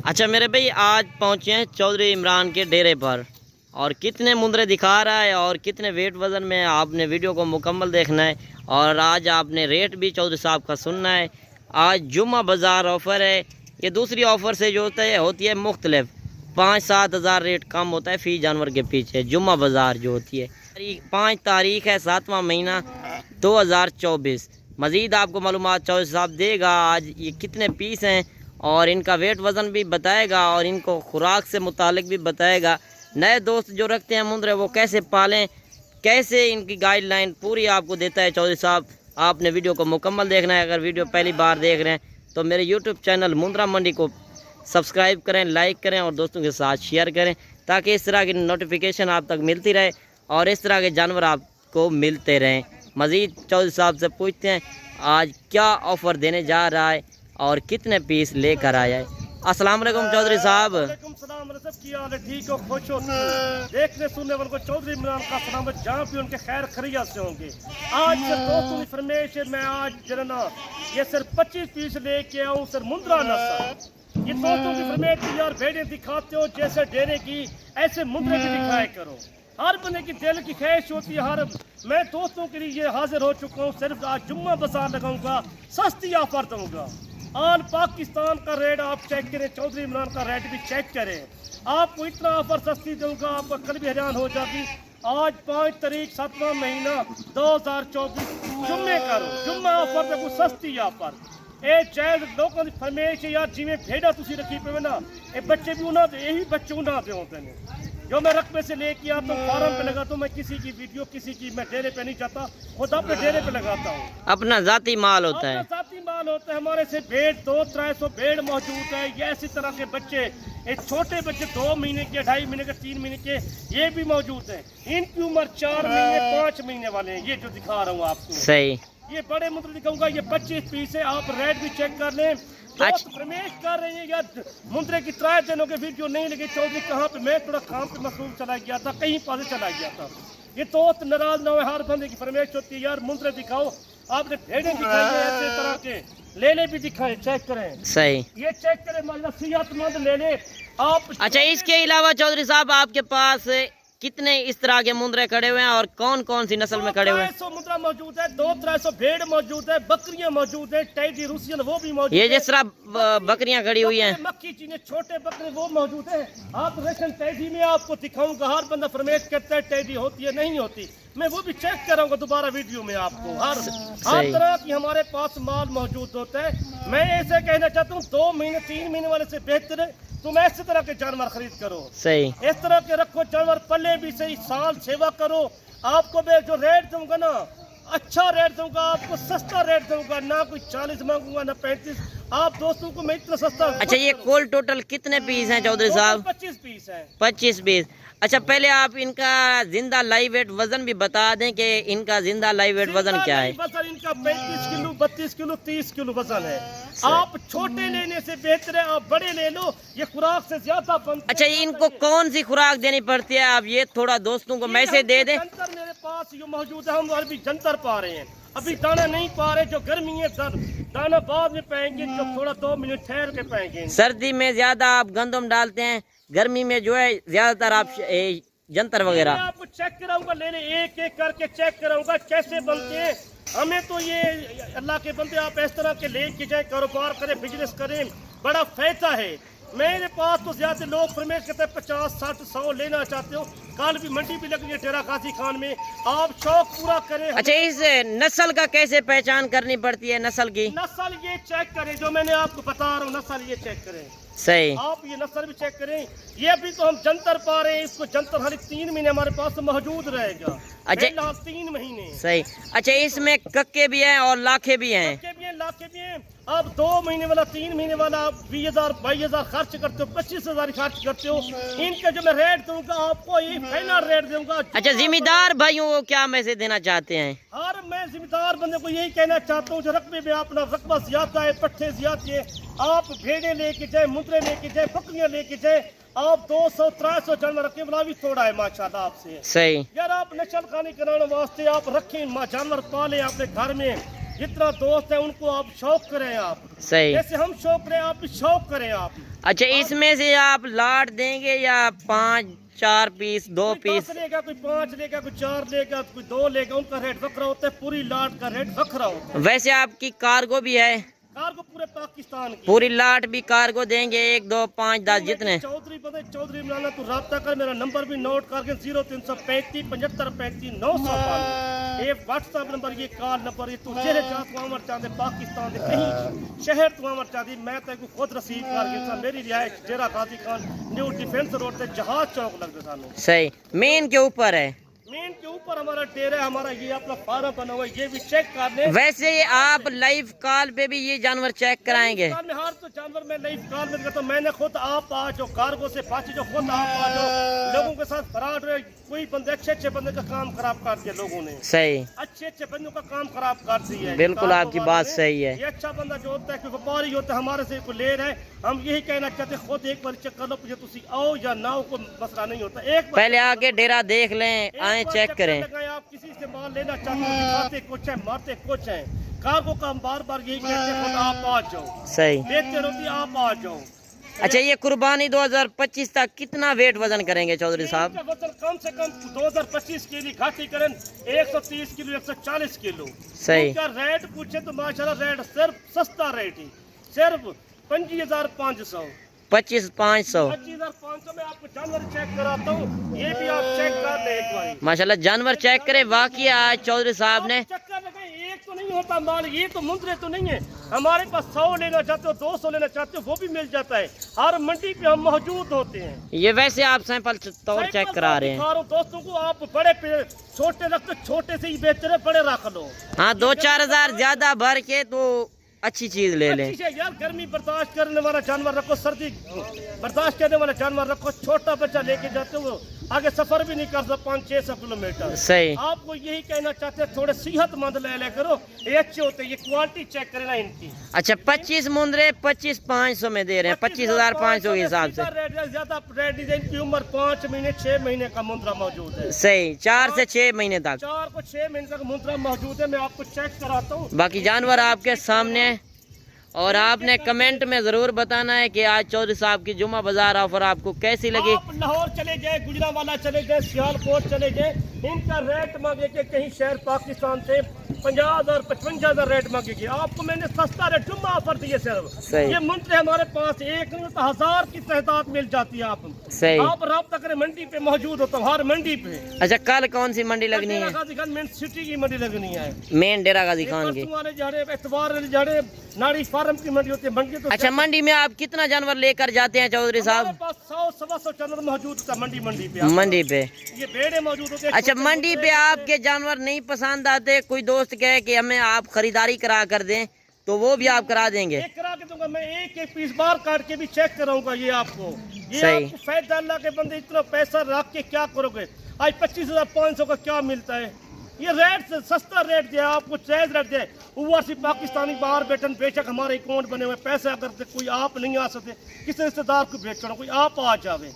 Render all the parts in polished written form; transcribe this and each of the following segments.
اچھا میرے بھائی آج پہنچے ہیں چودھری عمران کے ڈیرے پر، اور کتنے مندرے دکھا رہا ہے اور کتنے ویٹ وزن میں آپ نے ویڈیو کو مکمل دیکھنا ہے، اور آج آپ نے ریٹ بھی چودھری صاحب کا سننا ہے۔ آج جمعہ بازار آفر ہے، یہ دوسری آفر سے جو ہوتی ہے مختلف، 5-7 ہزار ریٹ کم ہوتا ہے فی جانور کے پیچھے۔ جمعہ بازار جو ہوتی ہے 5 تاریخ ہے 7واں مہینہ 2024۔ مزید آپ کو معلومات چودھری صاحب دے گا آج یہ کتنے پیس ہیں، اور ان کا ویٹ وزن بھی بتائے گا، اور ان کو خوراک سے متعلق بھی بتائے گا۔ نئے دوست جو رکھتے ہیں مندرے وہ کیسے پالیں، کیسے ان کی گائیڈ لائن پوری آپ کو دیتا ہے چودھری صاحب۔ آپ نے ویڈیو کو مکمل دیکھنا ہے۔ اگر ویڈیو پہلی بار دیکھ رہے ہیں تو میرے یوٹیوب چینل مندرا منڈی کو سبسکرائب کریں، لائک کریں اور دوستوں کے ساتھ شیئر کریں، تاکہ اس طرح کی نوٹیفیکیشن آپ تک ملتی رہے اور اس طرح کے جانور آپ کو ملتے رہیں۔ مزید چودھری صاحب سے پوچھتے ہیں آج کیا آفر دینے جا رہا ہے اور کتنے پیس لے کر آیا ہے۔ السلام علیکم چودھری صاحب۔ وعلیکم السلام، رسب کی حال ہے؟ ٹھیک ہو؟ خوش ہو؟ دیکھنے سننے والوں کو چودھری عمران کا سلامت، جہاں بھی ان کے خیر خیریت سے ہوں گے۔ آج سے دوستوں کی فرمائش ہے، میں آج جننا یہ صرف 25 پیس لے کے آؤں، سر مندرا نسل۔ یہ دوستوں کی فرمائش ہے یار، بھیڑیں دکھاتے ہو جیسے ڈیرے کی، ایسے مندرے بھی دکھائے کرو۔ ہر بندے کی دل کی خواہش ہوتی ہے، میں دوستوں کے لیے حاضر ہو چکا ہوں۔ صرف آج جمعہ بازار لگاؤں گا، سستی آفر دوں گا۔ آل پاکستان کا ریٹ آپ چیک کریں، چودھری عمران کا ریٹ بھی چیک کریں۔ آپ کو اتنا آفر سستی دوں گا، آپ کا کل بھی حیران ہو جاتی۔ آج 5 تاریخ 7واں مہینہ 2024 جمعے کرو، جمعہ آفر پہ کوئی سستی آفر۔ اے جائز لوگوں کی فرمائش ہے یار، جی میں بھیڑا تسی رکھی پہ نا، اے بچے بھی انہاں دے، یہی بچے انہاں دے ہوتے ہیں جو میں رقبے سے لے کے آتا ہوں، فارم پہ لگاتا ہوں۔ میں کسی کی ویڈیو، کسی کی میں ڈیرے پہ نہیں جاتا، خود اپنے ڈیرے پہ لگاتا ہوں۔ اپنا ذاتی مال ہوتا ہے، اپنا ذاتی مال ہوتا ہے۔ ہمارے سے بھیڑ 200-300 بھیڑ موجود ہے۔ یہ اسی طرح کے بچے، ایک چھوٹے بچے 2 مہینے کے، 2.5 مہینے کے، 3 مہینے کے، یہ بھی موجود ہیں۔ ان کی عمر 4 مہینے 5 مہینے والے ہیں، یہ جو دکھا رہا ہوں آپ کو۔ صحیح۔ یہ بڑے مندر دکھاؤں گا، یہ 25 پیس ہے، آپ ریٹ بھی چیک کر لیں۔ دوست فرمیش کر رہے ہیں یار، مندرے کی 3 دنوں کے ویڈیو نہیں لگے چودھری کہاں پہ، میں تھوڑا کام پہ مصروف چلا گیا تھا، کہیں پاسے چلا گیا تھا۔ یہ دوست ناراض نہ ہوئے، ہر بندے کی فرمیش ہوتی ہے یار مندرے دکھاؤ۔ آپ نے بھیڑیں دکھائی ہیں ایسے طرح کے، لینے بھی دکھائیں، چیک کریں۔ صحیح، یہ چیک کریں، مطلب صحت مند لینے آپ۔ اچھا اس کے علاوہ چودھری صاحب آپ کے پاس کتنے اس طرح کے مندرے کھڑے ہوئے ہیں اور کون کون سی نسل میں کھڑے ہوئے ہیں؟ 200 مندرا موجود ہے، 200-300 بھیڑ موجود ہے، بکریاں موجود ہیں، ٹیڈی روسین وہ بھی موجود ہے۔ یہ جس طرح بکریاں کھڑی ہوئی ہیں، مکی چینے چھوٹے بکرے وہ موجود ہیں۔ آپ ریشن ٹیڈی میں آپ کو دکھاؤں گا، ہر بندہ فرمیش کرتا ہے ٹیڈی ہوتی ہے نہیں ہوتی، میں وہ بھی چیک کراؤں گا دوبارہ ویڈیو میں آپ کو۔ ہر طرح کی ہمارے پاس مال موجود ہوتا ہے۔ میں ایسے کہنا چاہتا ہوں 2 مہینے 3 مہینے والے سے بہتر ہے تم ایسے طرح کے جانور خرید کرو، صحیح، اس طرح کے رکھو جانور، پلے بھی صحیح، سال سیوا کرو۔ آپ کو میں جو ریٹ دوں گا نا، اچھا ریٹ دوں گا آپ کو، سستا ریٹ دوں گا، نہ کوئی 40 مانگوں گا نہ 35۔ آپ دوستوں کو میں اتنا سستا۔ اچھا یہ کل ٹوٹل کتنے پیس ہیں چودھری صاحب؟ 25 پیس ہے۔ 25 پیس۔ اچھا پہلے آپ ان کا زندہ لائیو ویٹ وزن بھی بتا دیں کہ ان کا زندہ لائیو ویٹ وزن کیا ہے؟ وزن ان کا 35 کلو، 32 کلو، 30 کلو وزن ہے۔ آپ چھوٹے لینے سے بہتر ہے آپ بڑے لے لو، یہ خوراک سے زیادہ بنتے ہیں۔ اچھا ان کو کون سی خوراک دینی پڑتی ہے؟ آپ یہ تھوڑا دوستوں کو میسج دے دیں۔ جنتر میرے پاس یہ موجود ہے، ہم ابھی جنتر پا رہے ہیں، ابھی دانا نہیں پا رہے، جو گرمی ہے دانا بعد میں پائیں گے، جو تھوڑا 2 منٹ ٹھہر کے پائیں گے۔ سردی میں زیادہ آپ گندم ڈالتے ہیں، گرمی میں جو ہے زیادہ تر آپ جنتر وغیرہ۔ میں آپ کو چیک کراؤں گا، لینے ایک ایک کر کے چیک کراؤں گا کیسے بنتے ہیں۔ ہمیں تو یہ اللہ کے بندے آپ اس طرح کے لے کے جائیں، کاروبار کریں، بزنس کریں، بڑا فائدہ ہے۔ میرے پاس تو زیادہ لوگ فرمیش کرتے ہیں 50 60 100 لینا چاہتے ہو، کل بھی منڈی بھی لگنی ہے ڈیرہ غازی خان میں، آپ شوق پورا کریں۔ اچھا اس نسل کا کیسے پہچان کرنی پڑتی ہے؟ نسل کی نسل یہ چیک کریں جو میں نے آپ کو بتا رہا ہوں، نسل یہ چیک کریں۔ صحیح، آپ یہ نسل بھی چیک کریں۔ یہ ابھی تو ہم جنتر پا رہے ہیں، اس کو جنتر ہر 3 مہینے ہمارے پاس موجود رہے گا۔ اچھا 3 مہینے صحیح۔ اچھا اس میں ککے بھی ہیں اور لاکھے بھی ہیں؟ ککے بھی ہیں، لاکھے بھی ہیں۔ آپ 2 مہینے والا 3 مہینے والا آپ 20,000 22,000 خرچ کرتے ہو، 25,000 خرچ کرتے ہو۔ ان کا جو میں ریٹ دوں گا آپ کو، یہ فائنل ریٹ دوں گا۔ اچھا ذمہ دار بھائیوں کو کیا میسج دینا چاہتے ہیں؟ اور میں ذمہ دار بندے کو یہی کہنا چاہتا ہوں، جو رقبے میں اپنا رقبہ زیادہ ہے، پٹھے زیادہ ہے، آپ بھیڑیں لے کے جائیں، مندرے لے کے جائیں، بکریاں لے کے جائیں۔ آپ 200-300 جانور رکھیں، بلا بھی تھوڑا ہے ماشاءاللہ آپ سے۔ صحیح، یار آپ نشل خانی کرانے واسطے آپ رکھیں، جانور پالیں اپنے گھر میں، जितना दोस्त है उनको आप शौक करें आप, सही। जैसे हम शौक करें आप भी शौक करें आप। अच्छा, इसमें से आप लाट देंगे या 5 4 पीस 2 कोई पीस? 10 लेगा, कोई 5 लेगा, कोई 4 लेगा, कोई 2 लेगा, उनका रेट वक्रा होता है, पूरी लाट का रेट वक्रा होता है। वैसे आपकी कार्गो भी है? कार्गो पूरे पाकिस्तान की, पूरी लाट भी कार्गो देंगे? 1 2 5 10 जितने? चौधरी पता है, चौधरी इमरान, तू राब्ता कर, मेरा नंबर भी नोट करके 0335 75 35 905, ये व्हाट्सएप नंबर, ये कॉल नंबर, ये तू जेरे जा तू अमर चाहते पाकिस्तान के कहीं शहर तू अमर चाहती, मैं तेरे को खुद रसीद करके मेरी रिहाइश डेरा Ghazi Khan new defence road से जहाज चौक लगता सानू। सही, मेन के ऊपर है। मेन के ऊपर हमारा डेरा है, हमारा ये अपना फार्म बना हुआ है, ये भी चेक कर ले। वैसे ये आप लाइव कॉल पे भी ये जानवर चेक कराएंगे? में हर तो जानवर में लाइव कॉल में करता हूं। मैंने खुद आप आज जो कार्गो से बाकी जो खुद आप आज जो लोगों के साथ फराड हुए, कोई बंदे अच्छे बंदे का काम खराब कर दिया लोगों ने, सही, अच्छे बंदों का काम खराब कर दिया है। बिल्कुल आपकी बात सही है। ये अच्छा बंदा जो होता है कि व्यापारी होता है, हमारे से कोई ले रहा है, हम यही कहना चाहते हैं खुद एक बार चेक कर लो, मुझे तुसी आओ या ना आओ को मसला नहीं होता, एक बार पहले आके डेरा देख लें, आए चेक करें। आप किसी से माल लेना चाहते हैं, दिखाते कुछ है मारते कुछ है, कार्गो का हम बार बार यही कहते हैं खुद आप आ जाओ, सही। देखते रहती आप आ जाओ। अच्छा, ये कुर्बानी 2025 तक कितना वेट वजन करेंगे चौधरी साहब? वजन कम से कम 2025 के लिए घाटी करें 130 किलो 140 किलो। सही। उनका रेट पूछे तो माशाल्लाह रेट सिर्फ सस्ता रेट ही सिर्फ 25,500 25,500 25,500 में आपको जानवर चेक कराता हूँ, ये भी आप चेक कर ले एक बार। माशाल्लाह, जानवर चेक करे। वाकई आज चौधरी साहब ने चक्कर लगाए, एक तो नहीं होता माल, ये तो मुंद्रे तो नहीं है हमारे पास। 100 लेना चाहते हो, 200 लेना चाहते हो, वो भी मिल जाता है, हर मंडी पे हम मौजूद होते हैं। ये वैसे आप सैंपल तौर चेक करा रहे हैं? दोस्तों को आप बड़े पे छोटे रखते, छोटे से ही बेच रहे, बड़े रख लो। हाँ, 2-4 हजार ज्यादा भर के तो अच्छी चीज ले लें। यार गर्मी बर्दाश्त करने वाला जानवर रखो, सर्दी बर्दाश्त करने वाला जानवर रखो। छोटा बच्चा लेके जाते हो, आगे सफर भी नहीं करता 500-600 किलोमीटर। सही। आपको यही कहना चाहते हैं थोड़े सेहतमंद ले करो, ये अच्छे होते हैं, ये क्वालिटी चेक करे ना इनकी। अच्छा, 25 मुंद्रे 25,500 में दे रहे हैं, 25,500 के हिसाब से। ज्यादा रेट नहीं, इनकी उम्र 5 महीने 6 महीने का मुंद्रा मौजूद है। सही, 4 से 6 महीने तक। 4 को 6 महीने तक मुंद्रा मौजूद है, मैं आपको चेक कराता हूँ। बाकी जानवर आपके सामने, और आपने कमेंट में जरूर बताना है कि आज चौधरी साहब की जुम्मा बाजार ऑफर आपको कैसी लगी। आप लाहौर चले जाए, गुजरांवाला चले जाए, सियालकोट चले जाए, इनका रेट मांगेंगे कहीं शहर पाकिस्तान से 50,000 55,000 रेट मांगेंगे। आपको मैंने सस्ता रेट जुम्मा ऑफर दिए सिर्फ। ये मुंतरे हमारे पास एक नहीं होता, 1000 की तादाद मिल जाती है। आप सही। आप राब्ता करें, मंडी पे मौजूद होता हूँ, हर मंडी पे। अच्छा, कल कौन सी मंडी लगनी है? मेन सिटी की मंडी लगनी है, मेन डेरा गाजी खान की। इतवार नाड़ी फार्म की मंडी होती है, मंडी तो। अच्छा, मंडी में आप कितना जानवर लेकर जाते हैं चौधरी साहब? 100-125 जानवर मौजूद होता है मंडी पे। मंडी पे ये भेड़े मौजूद होते हैं। अच्छा, मंडी पे आपके जानवर नहीं पसंद आते, कोई दोस्त कहे कि हमें आप खरीदारी करा कर दें, तो वो भी आप करा देंगे? करा के दूंगा मैं, एक पीस बार काट के भी चेक कराऊंगा। ये आपको सही। आपको फायदा अल्लाह के बंदे, इतना पैसा रख के क्या करोगे? आज 25,500 का क्या मिलता है? ये रेट से सस्ता रेट दिया आपको, जायज रेट दिया। ऊपर से पाकिस्तानी बाहर बैठन, बेशक हमारे अकाउंट बने हुए पैसे, अगर कोई आप नहीं आ सकते, किसी रिश्तेदार को भेज छोड़ो, कोई आप आ जावे।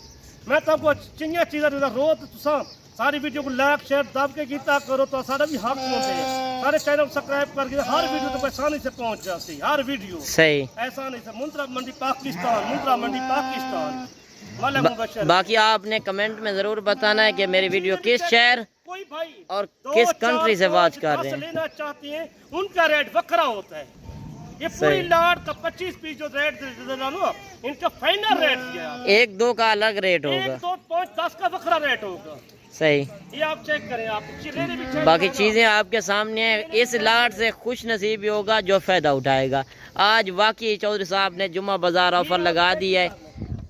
मैं तो आपको चिंगिया चीज़ा रोज तुसा सारी वीडियो को लाइक शेयर दब के कीता करो तो सारा भी हक होते हैं। सारे चैनल सब्सक्राइब करके हर वीडियो तो आसानी से पहुंच जाती, हर वीडियो। सही। ऐसा नहीं से मुंद्रा मंडी पाकिस्तान, मुंद्रा मंडी पाकिस्तान। बाकी आपने कमेंट में जरूर बताना है कि मेरी वीडियो किस शहर कोई भाई और किस कंट्री से वॉच कर रहे हैं। लेना चाहते हैं, उनका रेट वक्रा होता है। ये पूरी लाट का 25 पीस जो रेट लो, इनका फाइनल रेट दिया। 1-2 का अलग रेट होगा, 1, 2, 5, 10 का वक्रा रेट होगा। सही। ये आप चेक करें, आप बाकी चीजें आपके सामने है। इस लाट से खुश नसीब ही होगा जो फायदा उठाएगा। आज वाकई चौधरी साहब ने जुम्मा बाजार ऑफर लगा दी है,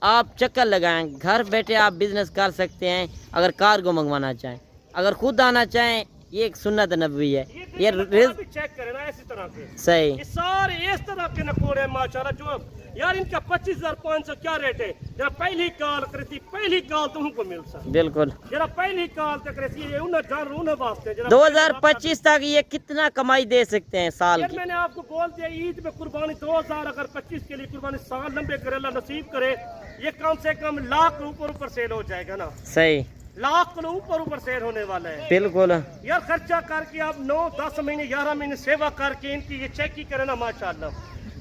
आप चक्कर लगाएं, घर बैठे आप बिजनेस कर सकते हैं। अगर कार्गो मंगवाना चाहें, अगर खुद आना चाहें, ये एक सुन्नत नबवी है। ये चेक करें ना, इसी तरह के सही। ये सारे इस तरह के नकोड़े माशाल्लाह। जो यार इनका 25,500 क्या रेट है? जरा पहली कॉल करी थी, पहली कॉल तुमको मिल सकती। बिल्कुल, जरा पहली कॉल तक रही है, उन्हें जान उन्हें वास्ते 2025 तक ये कितना कमाई दे सकते हैं साल की? मैंने आपको बोल दिया, ईद में कुर्बानी 2000 अगर 25 के लिए कुर्बानी साल लंबे करे, अल्लाह नसीब करे, ये कम से कम लाख ऊपर सेल हो जाएगा ना। सही। लाख को ऊपर सेल होने वाला है। बिल्कुल यार खर्चा करके आप 9-10 महीने 11 महीने सेवा करके इनकी ये चेक ही करें ना माशाल्लाह,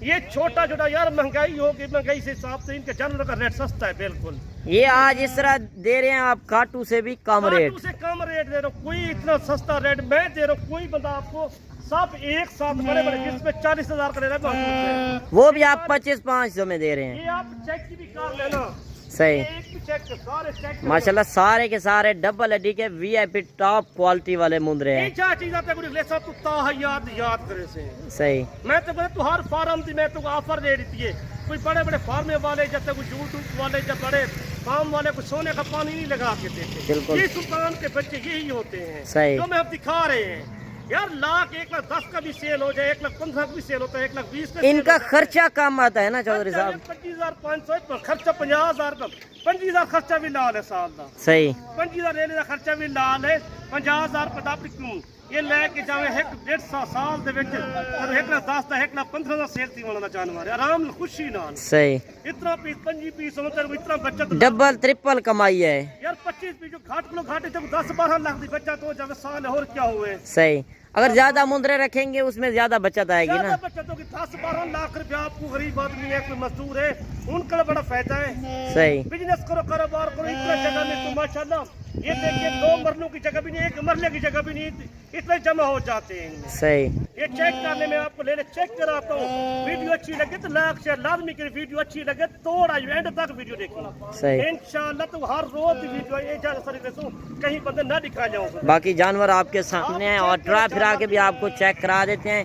ये छोटा छोटा यार महंगाई होगी, महंगाई से हिसाब से इनके जानवर का रेट सस्ता है बिल्कुल। ये आज इस तरह दे रहे हैं आप काटू से भी कम रेट, काटू से कम रेट दे रहा हूँ, कोई इतना सस्ता रेट मैं दे रहा हूँ, कोई बंदा आपको सब एक साथ बड़े बड़े जिसमें 40,000 का ले रहा है वो भी आप 2500 में दे रहे हैं। ये आप चेक की भी कर लेना सही एक भी चेक सारे चेक माशाल्लाह, सारे के सारे डबल हड्डी के VIP टॉप क्वालिटी वाले मुंद्रे हैं। क्या चीज आते कुछ ले सब तू याद करे से सही मैं तो बोले तू हर फार्म थी मैं तो ऑफर दे रही थी, कोई बड़े बड़े फार्मे वाले जब तक यूट्यूब वाले जब बड़े फार्म वाले को सोने का पानी नहीं लगा के देते, बिल्कुल। ये सुल्तान के बच्चे यही होते हैं सही। जो मैं अब दिखा रहे हैं यार, 1,10,00,000 का भी सेल हो जाए, 1,15,000 का भी सेल होता है, 1,20,000 का इनका खर्चा कम आता है ना चौधरी साहब। 25,500 खर्चा 50,000 का 25,000 खर्चा भी लाल है साल का, सही 25,000 लेने का खर्चा भी लाल है, 50,000 पता क्यों ये लेके जावे 1.5 साल दे विच 1,10,000 का 1,15,000 सेल थी वाला जानवर आराम खुशी नाल सही, इतना पीस 25 पीस होता है, इतना बचत डबल ट्रिपल कमाई है यार 25 पीस जो घाटे जब 10-12 लाख की बचत हो जावे साल और क्या हुए। सही, अगर ज्यादा मुंद्रे रखेंगे उसमें ज्यादा बचत आएगी ना। ज्यादा बचत होगी, 10-12 लाख रुपया आपको गरीब आदमी है, कोई मजदूर है, उनका बड़ा फायदा है। सही, बिजनेस करो, कारोबार करो, इतना जगह में तो माशाल्लाह ये देखिए 2 मरलों की जगह भी नहीं, 1 मरले की जगह भी नहीं, इतने जमा हो जाते हैं इनमें। सही, ये चेक करने में आपको लेने चेक कराता हूँ, वीडियो अच्छी लगे तो लाइक शेयर लाजमी करें, वीडियो अच्छी लगे तो एंड तक वीडियो देखना सही। इंशाल्लाह। तो हर रोज वीडियो कहीं बंदे ना दिखा जाऊँ। बाकी जानवर आपके सामने हैं और ट्रा फिरा के भी आपको चेक करा देते हैं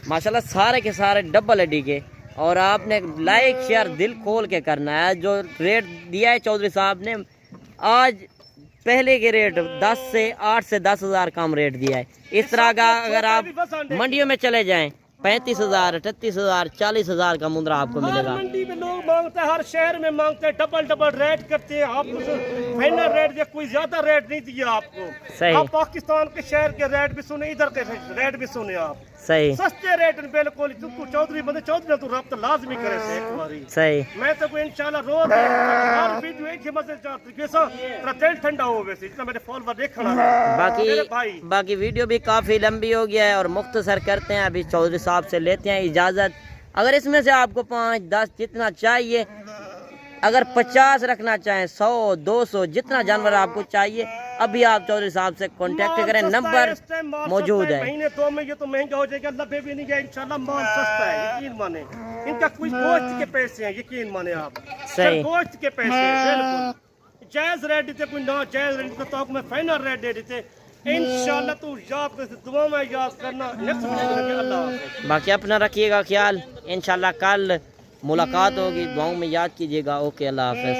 माशाल्लाह, सारे के सारे डबल हड्डी के। और आपने लाइक शेयर दिल खोल के करना है। जो रेट दिया है चौधरी साहब ने, आज पहले के रेट 8 से 10,000 कम रेट दिया है। इस तरह का अगर आप मंडियों में चले जाएं 35,000, 38,000, 40,000 का मुंद्रा आपको मिलेगा। मंडी में लोग मांगते हैं, हर शहर में मांगते हैं, डबल रेट करते हैं। आपको फाइनल रेट दिया, कोई ज्यादा रेट नहीं दिया आपको। सही। आप पाकिस्तान के शहर के रेट भी सुने, इधर के रेट भी सुने आप। सही, सस्ते रेट बिल्कुल। तू चौधरी बंदे चौधरी तू रब्ता लाजमी करे से एक बारी। सही, मैं तो कोई इंशाल्लाह रोज हर वीडियो एक ही मजे चाहती कैसा तेरा दिल ठंडा हो वैसे इतना मेरे फॉलोवर देखना। बाकी वीडियो भी काफी लंबी हो गया है और मुख्तसर करते हैं। अभी चौधरी साहब से लेते हैं इजाजत। अगर इसमें से आपको 5, 10 जितना चाहिए, अगर 50 रखना चाहें, 100, 200 जितना जानवर आपको चाहिए, अभी आप चौधरी साहब से कांटेक्ट करें, नंबर मौजूद है। महीने 2 में ये तो महंगा हो जाएगा, 90 भी नहीं गया इंशाल्लाह। माल सस्ता है, यकीन माने। इनका कुछ गोश्त के पैसे हैं, यकीन माने आप। सही, गोश्त के पैसे बिल्कुल जायज रेट देते, कोई ना जायज रेट देते तो मैं फाइनल रेट दे देते इंशाल्लाह। तू याद कर, दुआ में याद करना। नेक्स्ट वीडियो अल्लाह। बाकी अपना रखिएगा ख्याल, इंशाल्लाह कल मुलाकात होगी, दुआओं में याद कीजिएगा। ओके, अल्लाह हाफिज।